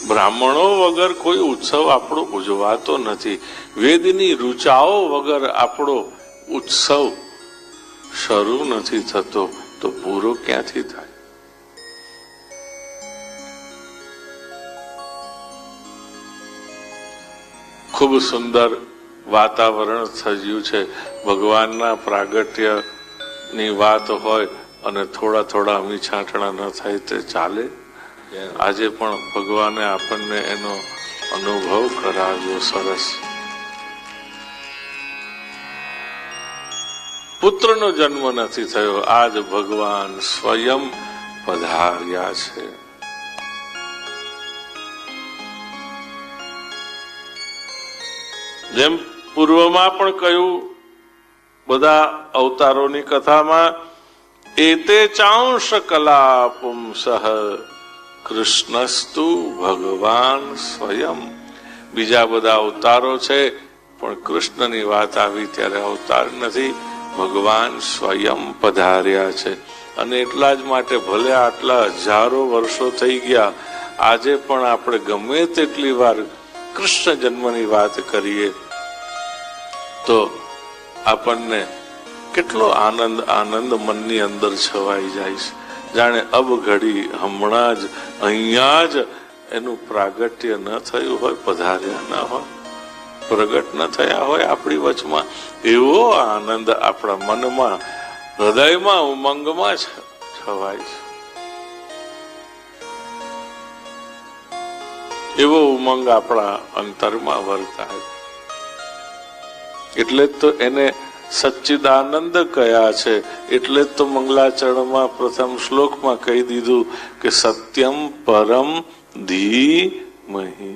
બ્રાહ્મણો વગર કોઈ ઉત્સવ આપણો ઉજવાતો નથી. વેદની ઋચાઓ વગર આપણો ઉત્સવ શરૂ નથી થતો, તો પૂરો ક્યાંથી થાય? ખૂબ સુંદર વાતાવરણ થયું છે. ભગવાનના પ્રાગટ્યની વાત હોય અને થોડા થોડા અમી છાંટણા ન થાય તે ચાલે. આજે પણ ભગવાને આપણને એનો અનુભવ કરાવ્યો. સરસ. પુત્રનો જન્મ નથી થયો, આજ ભગવાન સ્વયં પધાર્યા છે. જેમ પૂર્વમાં પણ કહ્યું, બધા અવતારોની કથામાં એતે ચાંશ કલા પુંસઃ કૃષ્ણસ્તુ ભગવાન સ્વયં. બીજા બધા અવતારો છે, પણ કૃષ્ણની વાત આવી ત્યારે અવતાર નથી, ભગવાન સ્વયં પધાર્યા છે. અને એટલા જ માટે ભલે આટલા હજારો વર્ષો થઈ ગયા, આજે પણ આપણે ગમે તેટલી વાર કૃષ્ણ જન્મની વાત કરીએ તો આપણને કેટલો આનંદ આનંદ મનની અંદર છવાઈ જાય છે. જાણે અબ ઘડી હમણાં જ અહીંયા જ એનું પ્રાગટ્ય ન થયું હોય, પધાર્યા ન હોય, પ્રગટ ન થયા હોય આપણી વચમાં, એવો આનંદ આપણા મનમાં, હૃદયમાં, ઉમંગમાં છવાય છે. એવો ઉમંગ આપણા અંતરમાં વર્તાય. એટલે જ તો એને સચ્ચિદાનંદ કયા છે. એટલે જ તો મંગલાચરણમાં પ્રથમ શ્લોકમાં કહી દીધું કે સત્યમ પરમ ધીમહિ.